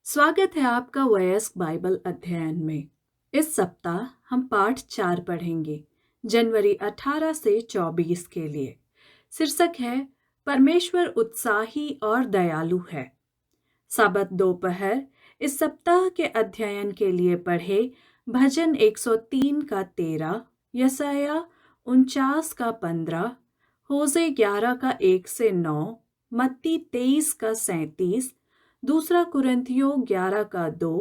स्वागत है आपका वयस्क बाइबल अध्ययन में। इस सप्ताह हम पाठ 4 पढ़ेंगे, जनवरी 18 से 24 के लिए। शीर्षक है परमेश्वर उत्साही और दयालु है। साबत दोपहर इस सप्ताह के अध्ययन के लिए पढ़े भजन 103 का 13, यशायाह 49 का 15, होशे 11 का 1 से 9, मत्ती 23 का 37, दूसरा कुरिन्थियों 11 का 2,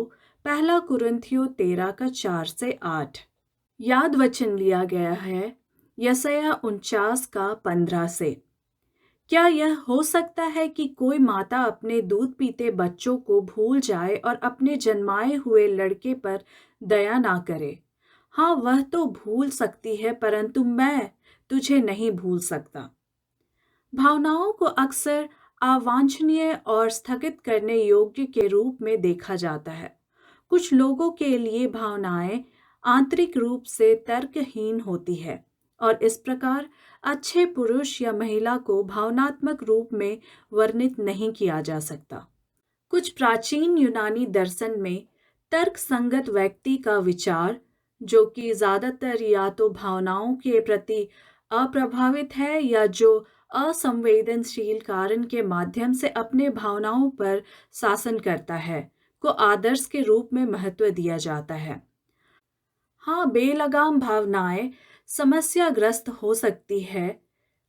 पहला कुरिन्थियों 13 का 4 से 8। याद वचन लिया गया है यशायाह 49 का 15 से। क्या यह हो सकता है कि कोई माता अपने दूध पीते बच्चों को भूल जाए और अपने जन्माए हुए लड़के पर दया ना करे? हाँ, वह तो भूल सकती है, परंतु मैं तुझे नहीं भूल सकता। भावनाओं को अक्सर अवांछनीय और स्थगित करने योग्य के रूप में देखा जाता है। कुछ लोगों के लिए भावनाएं आंतरिक रूप से तर्कहीन होती है और इस प्रकार अच्छे पुरुष या महिला को भावनात्मक रूप में वर्णित नहीं किया जा सकता। कुछ प्राचीन यूनानी दर्शन में तर्क संगत व्यक्ति का विचार, जो कि ज्यादातर या तो भावनाओं के प्रति अप्रभावित है या जो असंवेदनशील कारण के माध्यम से अपने भावनाओं पर शासन करता है, को आदर्श के रूप में महत्व दिया जाता है। हाँ, बेलगाम भावनाएं समस्याग्रस्त हो सकती है।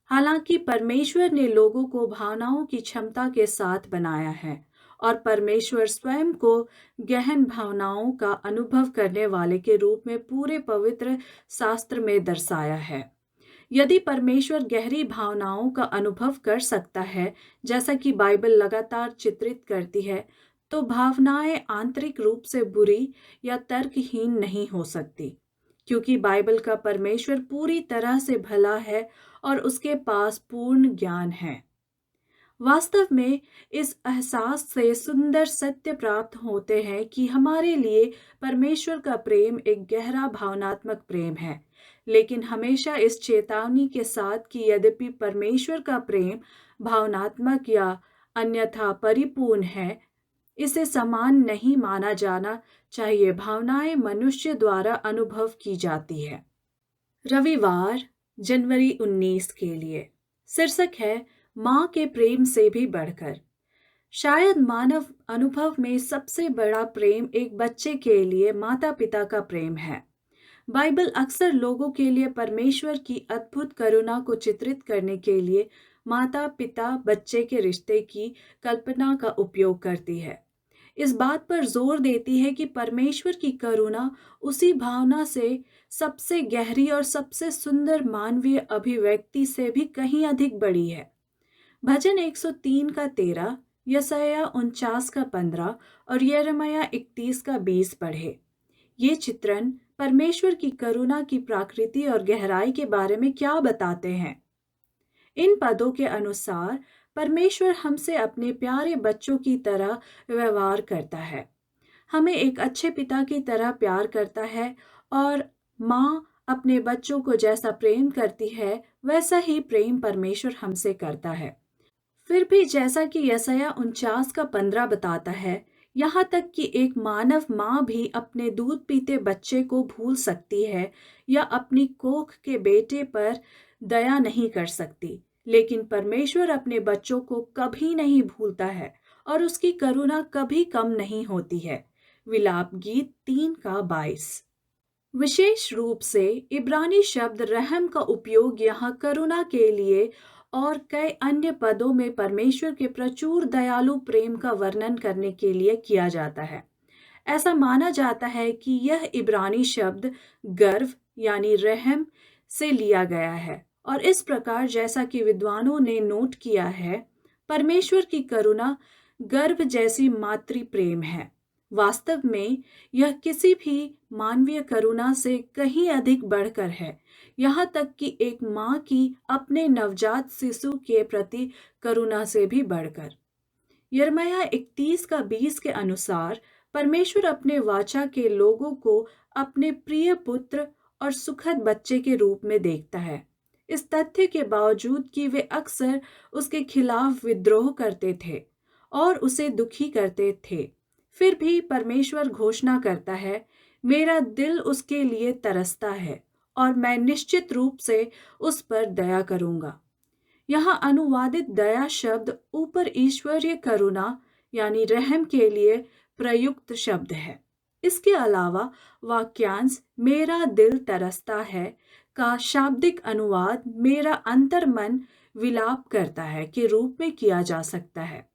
हालांकि परमेश्वर ने लोगों को भावनाओं की क्षमता के साथ बनाया है और परमेश्वर स्वयं को गहन भावनाओं का अनुभव करने वाले के रूप में पूरे पवित्र शास्त्र में दर्शाया है। यदि परमेश्वर गहरी भावनाओं का अनुभव कर सकता है, जैसा कि बाइबल लगातार चित्रित करती है, तो भावनाएं आंतरिक रूप से बुरी या तर्कहीन नहीं हो सकती, क्योंकि बाइबल का परमेश्वर पूरी तरह से भला है और उसके पास पूर्ण ज्ञान है। वास्तव में इस एहसास से सुंदर सत्य प्राप्त होते हैं कि हमारे लिए परमेश्वर का प्रेम एक गहरा भावनात्मक प्रेम है, लेकिन हमेशा इस चेतावनी के साथ कि यद्यपि परमेश्वर का प्रेम भावनात्मक या अन्यथा परिपूर्ण है, इसे समान नहीं माना जाना चाहिए। भावनाएं मनुष्य द्वारा अनुभव की जाती है। रविवार जनवरी 19 के लिए शीर्षक है माँ के प्रेम से भी बढ़कर। शायद मानव अनुभव में सबसे बड़ा प्रेम एक बच्चे के लिए माता पिता का प्रेम है। बाइबल अक्सर लोगों के लिए परमेश्वर की अद्भुत करुणा को चित्रित करने के लिए माता पिता बच्चे के रिश्ते की कल्पना का उपयोग करती है। इस बात पर जोर देती है कि परमेश्वर की करुणा उसी भावना से सबसे गहरी और सबसे सुंदर मानवीय अभिव्यक्ति से भी कहीं अधिक बड़ी है। भजन 103 का 13, यशायाह 49 का 15 और यिर्मयाह 31 का 20 पढ़े। ये चित्रण परमेश्वर की करुणा की प्रकृति और गहराई के बारे में क्या बताते हैं? इन पदों के अनुसार परमेश्वर हमसे अपने प्यारे बच्चों की तरह व्यवहार करता है। हमें एक अच्छे पिता की तरह प्यार करता है और माँ अपने बच्चों को जैसा प्रेम करती है, वैसा ही प्रेम परमेश्वर हमसे करता है। फिर भी जैसा कि यशायाह 49 का 15 बताता है, यहाँ तक कि एक मानव माँ भी अपने दूध पीते बच्चे को भूल सकती है या अपनी कोख के बेटे पर दया नहीं कर सकती, लेकिन परमेश्वर अपने बच्चों को कभी नहीं भूलता है और उसकी करुणा कभी कम नहीं होती है। विलाप गीत 3 का 22। विशेष रूप से इब्रानी शब्द रहम का उपयोग यहाँ करुणा के लिए और कई अन्य पदों में परमेश्वर के प्रचुर दयालु प्रेम का वर्णन करने के लिए किया जाता है। ऐसा माना जाता है कि यह इब्रानी शब्द गर्व यानी रहम से लिया गया है और इस प्रकार, जैसा कि विद्वानों ने नोट किया है, परमेश्वर की करुणा गर्व जैसी मातृ प्रेम है। वास्तव में यह किसी भी मानवीय करुणा से कहीं अधिक बढ़कर है, यहाँ तक कि एक माँ की अपने नवजात शिशु के प्रति करुणा से भी बढ़कर। यिर्मयाह 31 का 20 के अनुसार परमेश्वर अपने वाचा के लोगों को अपने प्रिय पुत्र और सुखद बच्चे के रूप में देखता है। इस तथ्य के बावजूद कि वे अक्सर उसके खिलाफ विद्रोह करते थे और उसे दुखी करते थे, फिर भी परमेश्वर घोषणा करता है, मेरा दिल उसके लिए तरसता है और मैं निश्चित रूप से उस पर दया करूंगा। यहाँ अनुवादित दया शब्द ऊपर ईश्वरीय करुणा यानी रहम के लिए प्रयुक्त शब्द है। इसके अलावा वाक्यांश मेरा दिल तरसता है का शाब्दिक अनुवाद मेरा अंतर्मन विलाप करता है के रूप में किया जा सकता है।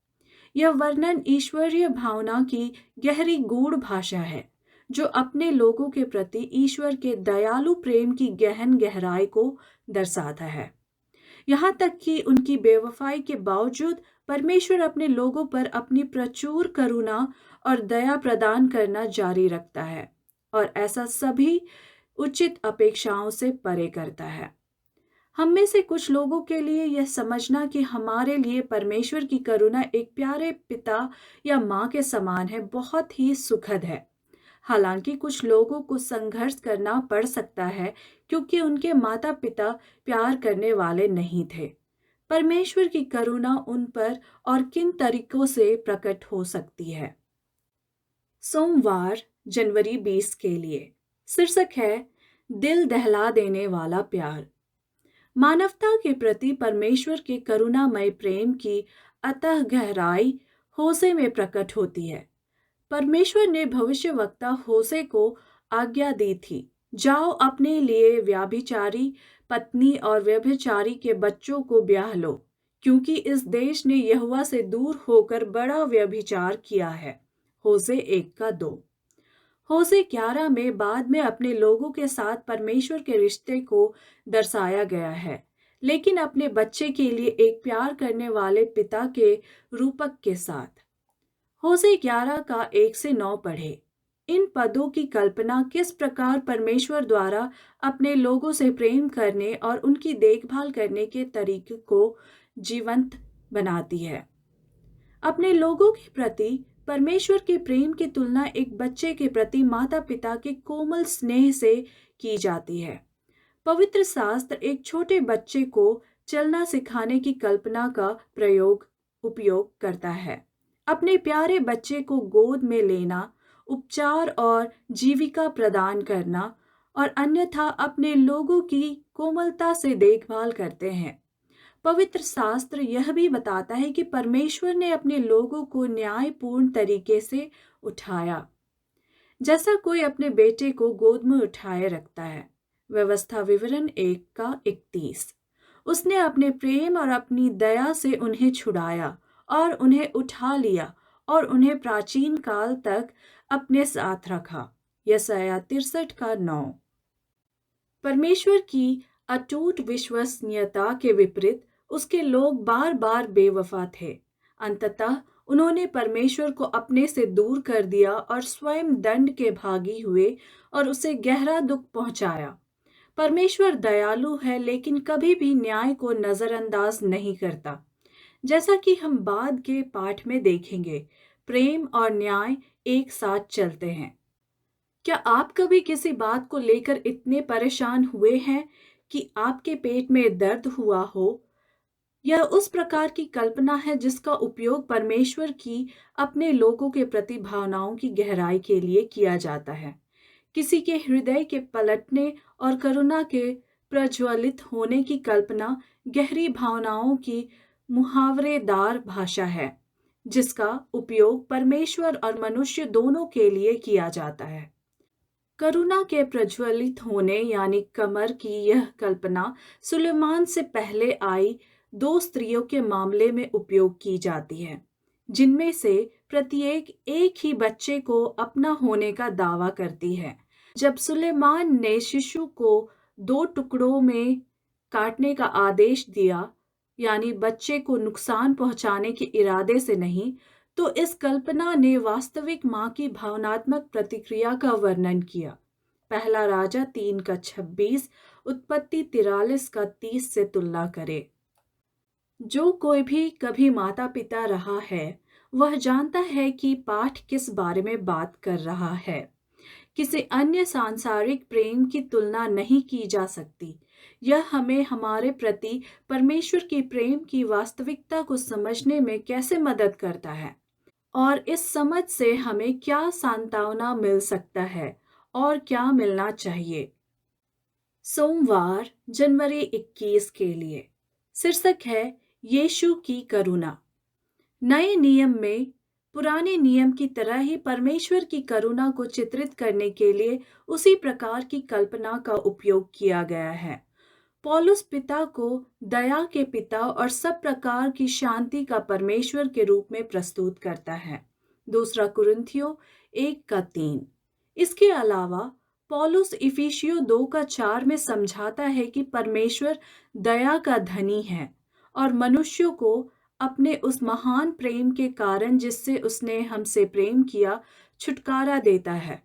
यह वर्णन ईश्वरीय भावना की गहरी गूढ़ भाषा है, जो अपने लोगों के प्रति ईश्वर के दयालु प्रेम की गहन गहराई को दर्शाता है। यहाँ तक कि उनकी बेवफाई के बावजूद परमेश्वर अपने लोगों पर अपनी प्रचुर करुणा और दया प्रदान करना जारी रखता है और ऐसा सभी उचित अपेक्षाओं से परे करता है। हम में से कुछ लोगों के लिए यह समझना कि हमारे लिए परमेश्वर की करुणा एक प्यारे पिता या माँ के समान है बहुत ही सुखद है। हालांकि कुछ लोगों को संघर्ष करना पड़ सकता है क्योंकि उनके माता पिता प्यार करने वाले नहीं थे। परमेश्वर की करुणा उन पर और किन तरीकों से प्रकट हो सकती है। सोमवार जनवरी 20 के लिए शीर्षक है दिल दहला देने वाला प्यार। मानवता के प्रति परमेश्वर के करुणामय प्रेम की अतः गहराई होशे में प्रकट होती है। परमेश्वर ने भविष्यवक्ता होशे को आज्ञा दी थी, जाओ अपने लिए व्यभिचारी पत्नी और व्यभिचारी के बच्चों को ब्याह लो, क्योंकि इस देश ने यहोवा से दूर होकर बड़ा व्यभिचार किया है। होशे 1:2। होशे 11 में बाद में अपने लोगों के साथ परमेश्वर के रिश्ते को दर्शाया गया है, लेकिन अपने बच्चे के लिए एक प्यार करने वाले पिता के रूपक के साथ। होशे 11 का 1 से 9 पढ़े। इन पदों की कल्पना किस प्रकार परमेश्वर द्वारा अपने लोगों से प्रेम करने और उनकी देखभाल करने के तरीके को जीवंत बनाती है। अपने लोगों के प्रति परमेश्वर के प्रेम की तुलना एक बच्चे के प्रति माता पिता के कोमल स्नेह से की जाती है। पवित्र शास्त्र एक छोटे बच्चे को चलना सिखाने की कल्पना का उपयोग करता है। अपने प्यारे बच्चे को गोद में लेना, उपचार और जीविका प्रदान करना और अन्यथा अपने लोगों की कोमलता से देखभाल करते हैं। पवित्र शास्त्र यह भी बताता है कि परमेश्वर ने अपने लोगों को न्यायपूर्ण तरीके से उठाया, जैसा कोई अपने बेटे को गोद में उठाए रखता है। व्यवस्था विवरण 1:31। उसने अपने प्रेम और अपनी दया से उन्हें छुड़ाया और उन्हें उठा लिया और उन्हें प्राचीन काल तक अपने साथ रखा। यशायाह 63:9। परमेश्वर की अटूट विश्वसनीयता के विपरीत उसके लोग बार बार बेवफा थे। अंततः उन्होंने परमेश्वर को अपने से दूर कर दिया और स्वयं दंड के भागी हुए और उसे गहरा दुख पहुंचाया। परमेश्वर दयालु है, लेकिन कभी भी न्याय को नजरअंदाज नहीं करता। जैसा कि हम बाद के पाठ में देखेंगे, प्रेम और न्याय एक साथ चलते हैं। क्या आप कभी किसी बात को लेकर इतने परेशान हुए हैं कि आपके पेट में दर्द हुआ हो? यह उस प्रकार की कल्पना है जिसका उपयोग परमेश्वर की अपने लोगों के प्रति भावनाओं की गहराई के लिए किया जाता है। किसी के हृदय के पलटने और करुणा के प्रज्वलित होने की कल्पना गहरी भावनाओं की मुहावरेदार भाषा है, जिसका उपयोग परमेश्वर और मनुष्य दोनों के लिए किया जाता है। करुणा के प्रज्वलित होने यानी कमर की यह कल्पना सुलेमान से पहले आई 2 स्त्रियों के मामले में उपयोग की जाती है, जिनमें से प्रत्येक एक ही बच्चे को अपना होने का दावा करती है। जब सुलेमान ने शिशु को 2 टुकड़ों में काटने का आदेश दिया, यानी बच्चे को नुकसान पहुंचाने के इरादे से नहीं, तो इस कल्पना ने वास्तविक मां की भावनात्मक प्रतिक्रिया का वर्णन किया। पहला राजा 3:26, उत्पत्ति 43:30 से तुलना करें। जो कोई भी कभी माता पिता रहा है, वह जानता है कि पाठ किस बारे में बात कर रहा है। किसी अन्य सांसारिक प्रेम की तुलना नहीं की जा सकती। यह हमें हमारे प्रति परमेश्वर की प्रेम की वास्तविकता को समझने में कैसे मदद करता है और इस समझ से हमें क्या सांत्वना मिल सकता है और क्या मिलना चाहिए। सोमवार जनवरी 21 के लिए शीर्षक है यीशु की करुणा। नए नियम में पुराने नियम की तरह ही परमेश्वर की करुणा को चित्रित करने के लिए उसी प्रकार की कल्पना का उपयोग किया गया है। पौलुस पिता को दया के पिता और सब प्रकार की शांति का परमेश्वर के रूप में प्रस्तुत करता है। दूसरा कुरिन्थियों 1:3। इसके अलावा पौलुस इफिसियों 2:4 में समझाता है कि परमेश्वर दया का धनी है और मनुष्यों को अपने उस महान प्रेम के कारण जिससे उसने हमसे प्रेम किया छुटकारा देता है।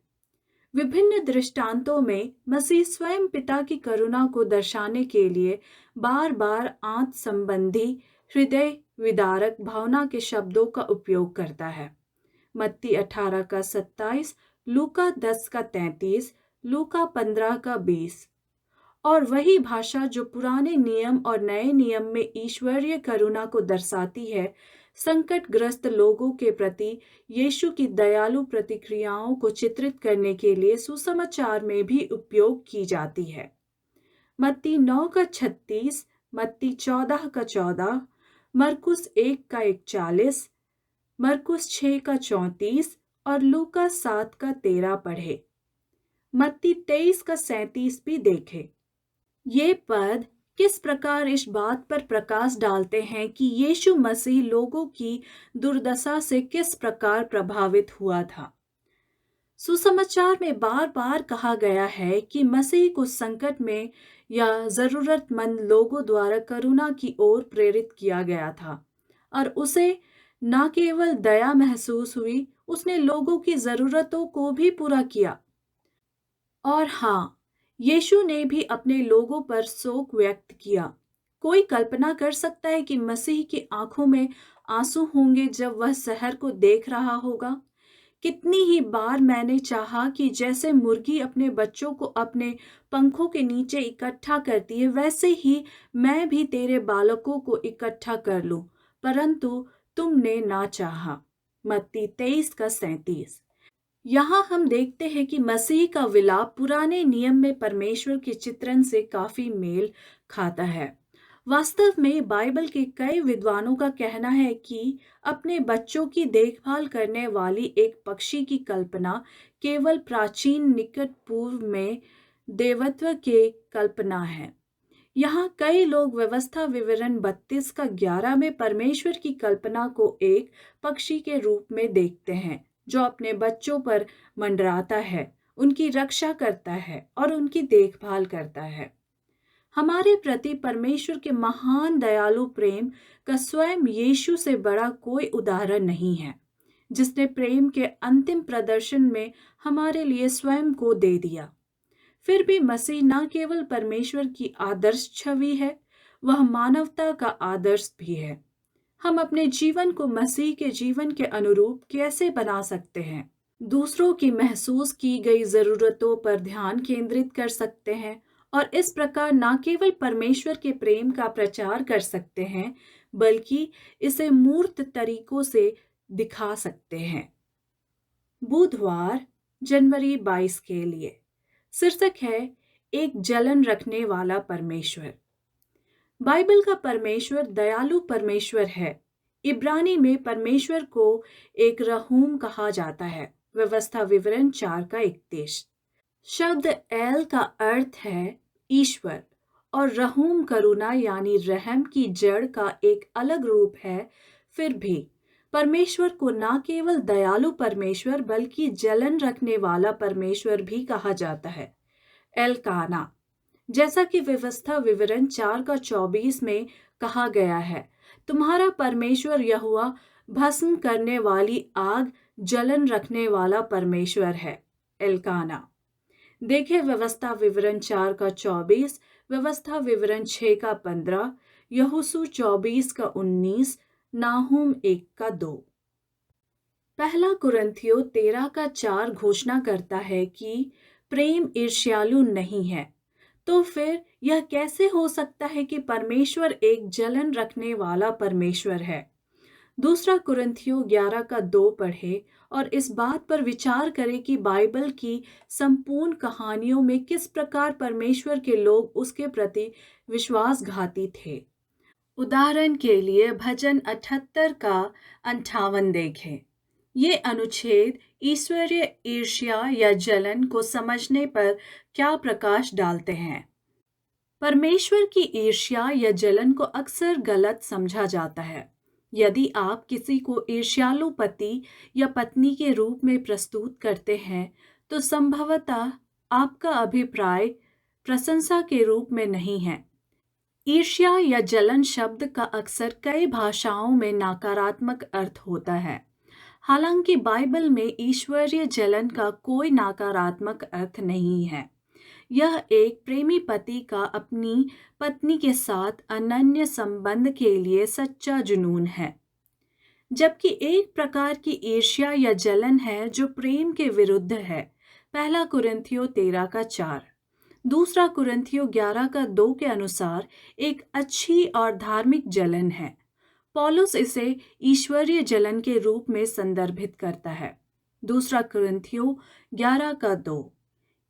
विभिन्न दृष्टांतों में मसीह स्वयं पिता की करुणा को दर्शाने के लिए बार बार आंत संबंधी हृदय विदारक भावना के शब्दों का उपयोग करता है। मत्ती 18:27, लूका 10:33, लूका 15:20। और वही भाषा जो पुराने नियम और नए नियम में ईश्वरीय करुणा को दर्शाती है, संकटग्रस्त लोगों के प्रति यीशु की दयालु प्रतिक्रियाओं को चित्रित करने के लिए सुसमाचार में भी उपयोग की जाती है। मत्ती 9:36, मत्ती 14:14, मरकुस 1:41, मरकुस 6:34 और लूका 7:13 पढ़े। मत्ती 23:37 भी देखे। ये पद किस प्रकार इस बात पर प्रकाश डालते हैं कि यीशु मसीह लोगों की दुर्दशा से किस प्रकार प्रभावित हुआ था। सुसमाचार में बार बार कहा गया है कि मसीह को संकट में या जरूरतमंद लोगों द्वारा करुणा की ओर प्रेरित किया गया था और उसे न केवल दया महसूस हुई, उसने लोगों की जरूरतों को भी पूरा किया। और हाँ, यीशु ने भी अपने लोगों पर शोक व्यक्त किया। कोई कल्पना कर सकता है कि मसीह की आंखों में आंसू होंगे जब वह शहर को देख रहा होगा। कितनी ही बार मैंने चाहा कि जैसे मुर्गी अपने बच्चों को अपने पंखों के नीचे इकट्ठा करती है, वैसे ही मैं भी तेरे बालकों को इकट्ठा कर लूं, परंतु तुमने ना चाहा। मत्ती 23:37। यहाँ हम देखते हैं कि मसीह का विलाप पुराने नियम में परमेश्वर के चित्रण से काफी मेल खाता है। वास्तव में बाइबल के कई विद्वानों का कहना है कि अपने बच्चों की देखभाल करने वाली एक पक्षी की कल्पना केवल प्राचीन निकट पूर्व में देवत्व की कल्पना है। यहाँ कई लोग व्यवस्था विवरण 32:11 में परमेश्वर की कल्पना को एक पक्षी के रूप में देखते हैं जो अपने बच्चों पर मंडराता है, उनकी रक्षा करता है और उनकी देखभाल करता है। हमारे प्रति परमेश्वर के महान दयालु प्रेम का स्वयं यीशु से बड़ा कोई उदाहरण नहीं है, जिसने प्रेम के अंतिम प्रदर्शन में हमारे लिए स्वयं को दे दिया। फिर भी मसीह न केवल परमेश्वर की आदर्श छवि है, वह मानवता का आदर्श भी है। हम अपने जीवन को मसीह के जीवन के अनुरूप कैसे बना सकते हैं? दूसरों की महसूस की गई जरूरतों पर ध्यान केंद्रित कर सकते हैं और इस प्रकार न केवल परमेश्वर के प्रेम का प्रचार कर सकते हैं, बल्कि इसे मूर्त तरीकों से दिखा सकते हैं। बुधवार जनवरी 22 के लिए शीर्षक है एक जलन रखने वाला परमेश्वर। बाइबल का परमेश्वर दयालु परमेश्वर है। इब्रानी में परमेश्वर को एक रहूम कहा जाता है। व्यवस्था विवरण 4:31। शब्द एल का अर्थ है ईश्वर और रहूम करुणा यानी रहम की जड़ का एक अलग रूप है। फिर भी परमेश्वर को न केवल दयालु परमेश्वर बल्कि जलन रखने वाला परमेश्वर भी कहा जाता है। एलकाना, जैसा कि व्यवस्था विवरण 4:24 में कहा गया है, तुम्हारा परमेश्वर यहोवा भस्म करने वाली आग, जलन रखने वाला परमेश्वर है। एलकाना। देखें व्यवस्था विवरण 4:24, व्यवस्था विवरण 6:15, यहोशू 24:19, नाहूम 1:2। पहला कुरिन्थियों 13:4 घोषणा करता है कि प्रेम ईर्ष्यालु नहीं है। तो फिर यह कैसे हो सकता है कि परमेश्वर एक जलन रखने वाला परमेश्वर है? दूसरा कुरिन्थियों 11:2 पढ़े और इस बात पर विचार करें कि बाइबल की संपूर्ण कहानियों में किस प्रकार परमेश्वर के लोग उसके प्रति विश्वासघाती थे। उदाहरण के लिए भजन 78 का 58 देखें। ये अनुच्छेद ईश्वरीय ईर्ष्या या जलन को समझने पर क्या प्रकाश डालते हैं। परमेश्वर की ईर्ष्या या जलन को अक्सर गलत समझा जाता है। यदि आप किसी को ईर्ष्यालु पति या पत्नी के रूप में प्रस्तुत करते हैं, तो संभवतः आपका अभिप्राय प्रशंसा के रूप में नहीं है। ईर्ष्या या जलन शब्द का अक्सर कई भाषाओं में नकारात्मक अर्थ होता है। हालांकि बाइबल में ईश्वरीय जलन का कोई नकारात्मक अर्थ नहीं है। यह एक प्रेमी पति का अपनी पत्नी के साथ अनन्य संबंध के लिए सच्चा जुनून है, जबकि एक प्रकार की ईर्ष्या या जलन है जो प्रेम के विरुद्ध है। पहला कुरिन्थियों 13:4, दूसरा कुरिन्थियों 11:2 के अनुसार एक अच्छी और धार्मिक जलन है। पौलुस इसे ईश्वरीय जलन के रूप में संदर्भित करता है। दूसरा कुरिन्थियों 11:2,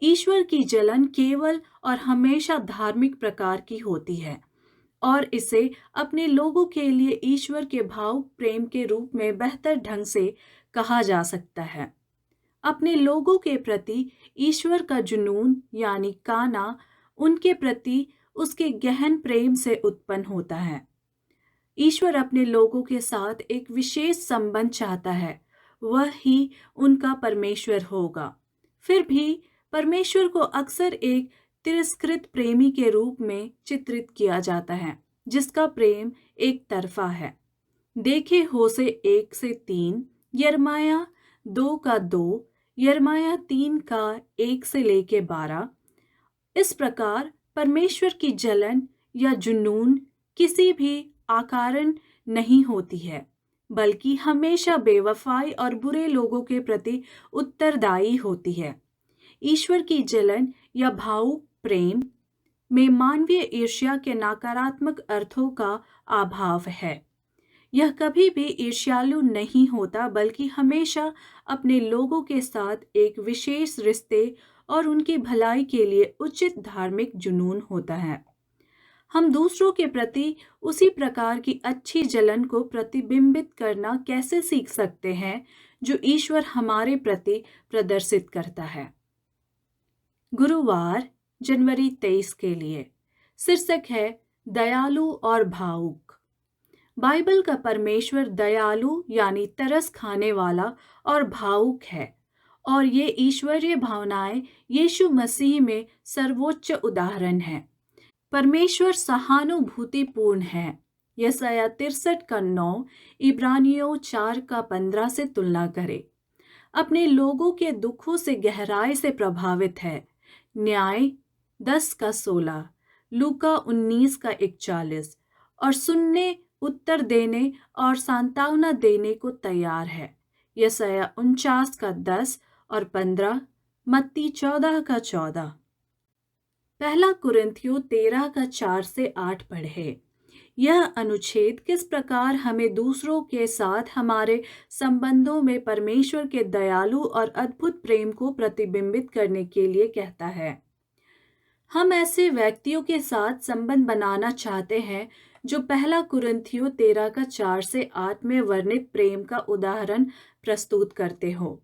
ईश्वर की जलन केवल और हमेशा धार्मिक प्रकार की होती है और इसे अपने लोगों के लिए ईश्वर के भावुक प्रेम के रूप में बेहतर ढंग से कहा जा सकता है। अपने लोगों के प्रति ईश्वर का जुनून यानी काना उनके प्रति उसके गहन प्रेम से उत्पन्न होता है। ईश्वर अपने लोगों के साथ एक विशेष संबंध चाहता है, वह ही उनका परमेश्वर होगा। फिर भी परमेश्वर को अक्सर एक तिरस्कृत प्रेमी के रूप में चित्रित किया जाता है, जिसका प्रेम एक तरफा है। देखे होशे 1-3, यिर्मयाह 2:2, यिर्मयाह 3:1-12। इस प्रकार परमेश्वर की जलन या जुनून किसी भी आकारण नहीं होती है, बल्कि हमेशा बेवफाई और बुरे लोगों के प्रति उत्तरदायी होती है। ईश्वर की जलन या भावुक प्रेम में मानवीय ईर्ष्या के नकारात्मक अर्थों का अभाव है। यह कभी भी ईर्ष्यालु नहीं होता, बल्कि हमेशा अपने लोगों के साथ एक विशेष रिश्ते और उनकी भलाई के लिए उचित धार्मिक जुनून होता है। हम दूसरों के प्रति उसी प्रकार की अच्छी जलन को प्रतिबिंबित करना कैसे सीख सकते हैं जो ईश्वर हमारे प्रति प्रदर्शित करता है। गुरुवार जनवरी 23 के लिए शीर्षक है दयालु और भावुक। बाइबल का परमेश्वर दयालु यानी तरस खाने वाला और भावुक है, और ये ईश्वरीय भावनाएं यीशु मसीह में सर्वोच्च उदाहरण है। परमेश्वर सहानुभूतिपूर्ण है। यशायाह 63:9, इब्रानियों 4:15 से तुलना करे। अपने लोगों के दुखों से गहराई से प्रभावित है। न्याय 10:16, लूका 19:41, और सुनने, उत्तर देने और सांत्वना देने को तैयार है। यशायाह 49:10 और 15, मत्ती 14:14। पहला कुरिन्थियों 13:4-8 पढ़े। यह अनुच्छेद किस प्रकार हमें दूसरों के साथ हमारे संबंधों में परमेश्वर के दयालु और अद्भुत प्रेम को प्रतिबिंबित करने के लिए कहता है। हम ऐसे व्यक्तियों के साथ संबंध बनाना चाहते हैं जो पहला कुरिन्थियों 13:4-8 में वर्णित प्रेम का उदाहरण प्रस्तुत करते हो।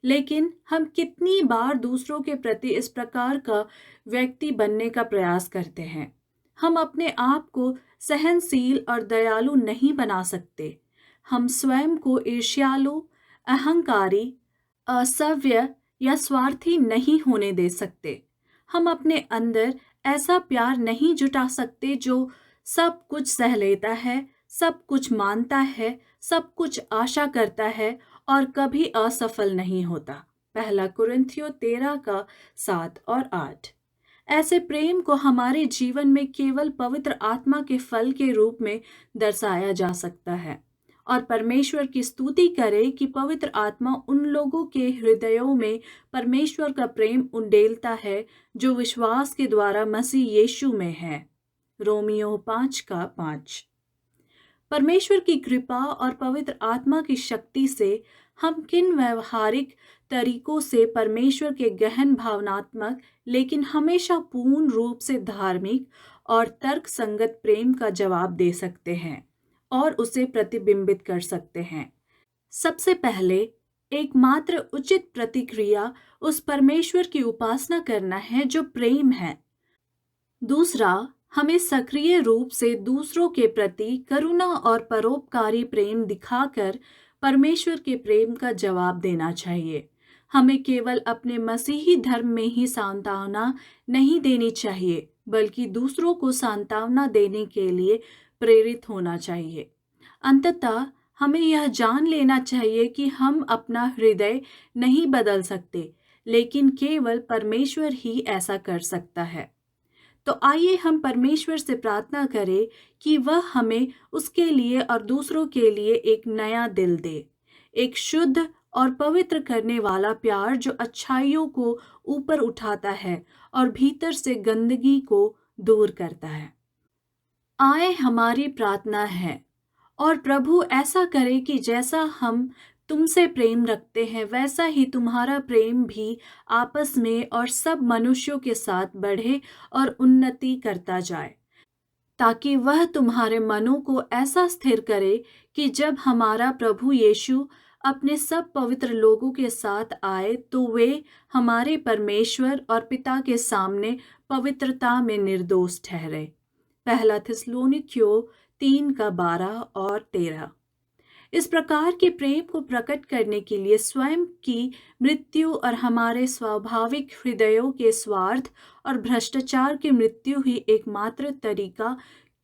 लेकिन हम कितनी बार दूसरों के प्रति इस प्रकार का व्यक्ति बनने का प्रयास करते हैं। हम अपने आप को सहनशील और दयालु नहीं बना सकते। हम स्वयं को ईर्ष्यालु, अहंकारी, असभ्य या स्वार्थी नहीं होने दे सकते। हम अपने अंदर ऐसा प्यार नहीं जुटा सकते जो सब कुछ सह लेता है, सब कुछ मानता है, सब कुछ आशा करता है और कभी असफल नहीं होता। पहला कुरिन्थियों 13:7 और 8। ऐसे प्रेम को हमारे जीवन में केवल पवित्र आत्मा के फल के रूप में दर्शाया जा सकता है, और परमेश्वर की स्तुति करें कि पवित्र आत्मा उन लोगों के हृदयों में परमेश्वर का प्रेम उंडेलता है जो विश्वास के द्वारा मसीह यीशु में है। रोमियो 5:5। परमेश्वर की कृपा और पवित्र आत्मा की शक्ति से हम किन व्यवहारिक तरीकों से परमेश्वर के गहन भावनात्मक लेकिन हमेशा पूर्ण रूप से धार्मिक और तर्क संगत प्रेम का जवाब दे सकते हैं और उसे प्रतिबिंबित कर सकते हैं। सबसे पहले एकमात्र उचित प्रतिक्रिया उस परमेश्वर की उपासना करना है जो प्रेम है। दूसरा, हमें सक्रिय रूप से दूसरों के प्रति करुणा और परोपकारी प्रेम दिखाकर परमेश्वर के प्रेम का जवाब देना चाहिए। हमें केवल अपने मसीही धर्म में ही सांत्वना नहीं देनी चाहिए, बल्कि दूसरों को सांत्वना देने के लिए प्रेरित होना चाहिए। अंततः हमें यह जान लेना चाहिए कि हम अपना हृदय नहीं बदल सकते, लेकिन केवल परमेश्वर ही ऐसा कर सकता है। तो आइए हम परमेश्वर से प्रार्थना करें कि वह हमें उसके लिए और दूसरों के लिए एक नया दिल दे, एक शुद्ध और पवित्र करने वाला प्यार जो अच्छाइयों को ऊपर उठाता है और भीतर से गंदगी को दूर करता है। आए हमारी प्रार्थना है, और प्रभु ऐसा करे कि जैसा हम तुमसे प्रेम रखते हैं वैसा ही तुम्हारा प्रेम भी आपस में और सब मनुष्यों के साथ बढ़े और उन्नति करता जाए, ताकि वह तुम्हारे मनों को ऐसा स्थिर करे कि जब हमारा प्रभु यीशु अपने सब पवित्र लोगों के साथ आए तो वे हमारे परमेश्वर और पिता के सामने पवित्रता में निर्दोष ठहरे। पहला थिस्सलुनीकियों 3:12 और 13। इस प्रकार के प्रेम को प्रकट करने के लिए स्वयं की मृत्यु और हमारे स्वाभाविक हृदयों के स्वार्थ और भ्रष्टाचार की मृत्यु ही एकमात्र तरीका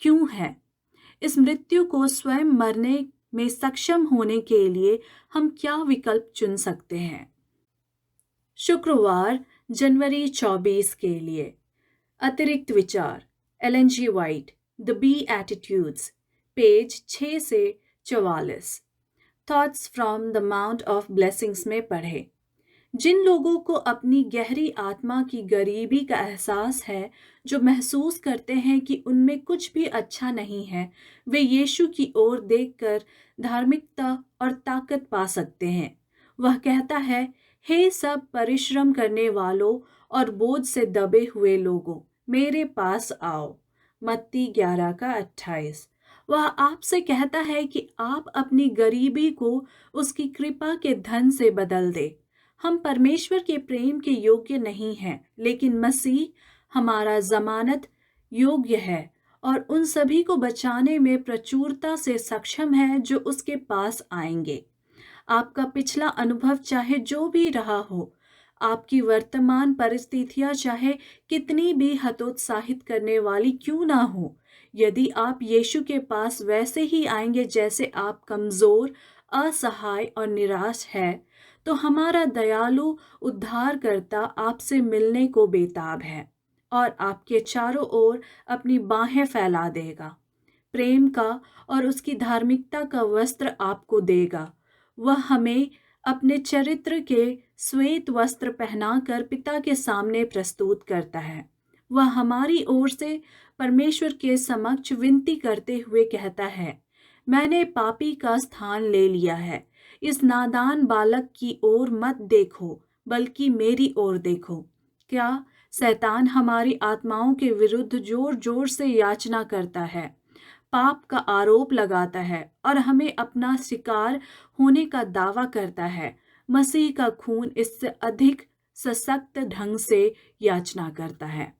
क्यों है? इस मृत्यु को स्वयं मरने में सक्षम होने के लिए हम क्या विकल्प चुन सकते हैं? शुक्रवार जनवरी 24 के लिए अतिरिक्त विचार Ellen G White the Beatitudes, page 6 से 44। Thoughts from the mount of blessings में पढ़े। जिन लोगों को अपनी गहरी आत्मा की गरीबी का एहसास है, जो महसूस करते हैं कि उनमें कुछ भी अच्छा नहीं है, वे यीशु की ओर देखकर धार्मिकता और ताकत पा सकते हैं। वह कहता है, हे सब परिश्रम करने वालों और बोझ से दबे हुए लोगों, मेरे पास आओ। मत्ती 11:28। वह आपसे कहता है कि आप अपनी गरीबी को उसकी कृपा के धन से बदल दे। हम परमेश्वर के प्रेम के योग्य नहीं हैं, लेकिन मसीह हमारा जमानत योग्य है और उन सभी को बचाने में प्रचुरता से सक्षम है जो उसके पास आएंगे। आपका पिछला अनुभव चाहे जो भी रहा हो, आपकी वर्तमान परिस्थितियां चाहे कितनी भी हतोत्साहित करने वाली क्यों ना हो, यदि आप यीशु के पास वैसे ही आएंगे जैसे आप कमजोर, असहाय और निराश है, तो हमारा दयालु उद्धारकर्ता आपसे मिलने को बेताब है और आपके चारों ओर अपनी बाहें फैला देगा। प्रेम का और उसकी धार्मिकता का वस्त्र आपको देगा। वह हमें अपने चरित्र के श्वेत वस्त्र पहनाकर पिता के सामने प्रस्तुत करता है। वह हमारी ओर से परमेश्वर के समक्ष विनती करते हुए कहता है, मैंने पापी का स्थान ले लिया है। इस नादान बालक की ओर मत देखो, बल्कि मेरी ओर देखो। क्या शैतान हमारी आत्माओं के विरुद्ध जोर जोर से याचना करता है, पाप का आरोप लगाता है और हमें अपना शिकार होने का दावा करता है। मसीह का खून इससे अधिक सशक्त ढंग से याचना करता है।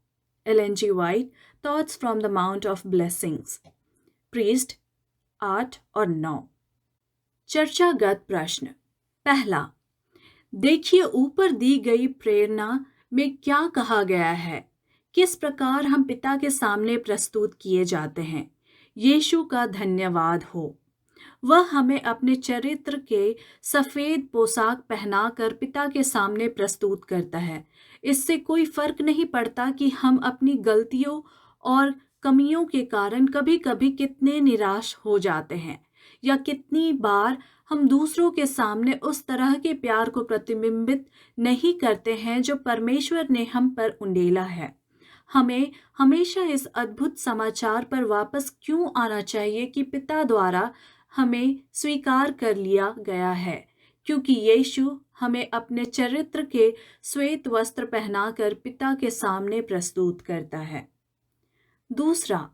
Ellen G White, thoughts from the mount of blessings, प्रीस्ट 8 और 9। चर्चागत प्रश्न। पहला, देखिए ऊपर दी गई प्रेरणा में क्या कहा गया है। किस प्रकार हम पिता के सामने प्रस्तुत किए जाते हैं। यीशु का धन्यवाद हो। वह हमें अपने चरित्र के सफेद पोशाक पहनाकर पिता के सामने प्रस्तुत करता है। इससे कोई फर्क नहीं पड़ता कि हम अपनी गलतियों और कमियों के कारण कभी कभी कितने निराश हो जाते हैं, या कितनी बार हम दूसरों के सामने उस तरह के प्यार को प्रतिबिंबित नहीं करते हैं जो परमेश्वर ने हम पर उंडेला है। हमें हमेशा इस अद्भुत समाचार पर वापस क्यों आना चाहिए कि पिता द्वारा हमें स्वीकार कर लिया गया है, क्योंकि यीशु हमें अपने चरित्र के श्वेत वस्त्र पहनाकर पिता के सामने प्रस्तुत करता है। दूसरा,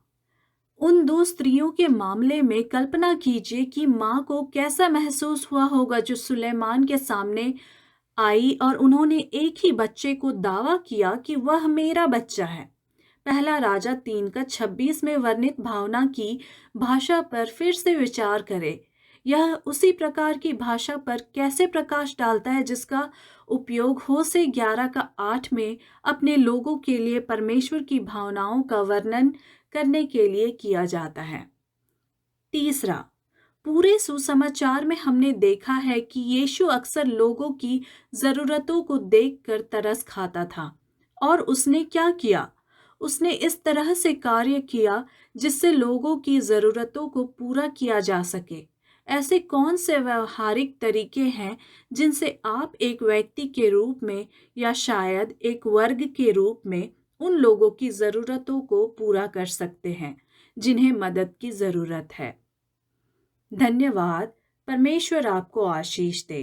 उन दो स्त्रियों के मामले में कल्पना कीजिए कि माँ को कैसा महसूस हुआ होगा जो सुलेमान के सामने आई और उन्होंने एक ही बच्चे को दावा किया कि वह मेरा बच्चा है। पहला राजा 3:26 में वर्णित भावना की भाषा पर फिर से विचार करें। यह उसी प्रकार की भाषा पर कैसे प्रकाश डालता है जिसका उपयोग होशे 11:8 में अपने लोगों के लिए परमेश्वर की भावनाओं का वर्णन करने के लिए किया जाता है। तीसरा, पूरे सुसमाचार में हमने देखा है कि यीशु अक्सर लोगों की ज़रूरतों को देखकर तरस खाता था और उसने क्या किया? उसने इस तरह से कार्य किया जिससे लोगों की ज़रूरतों को पूरा किया जा सके। ऐसे कौन से व्यवहारिक तरीके हैं जिनसे आप एक व्यक्ति के रूप में या शायद एक वर्ग के रूप में उन लोगों की ज़रूरतों को पूरा कर सकते हैं जिन्हें मदद की ज़रूरत है? धन्यवाद। परमेश्वर आपको आशीष दे।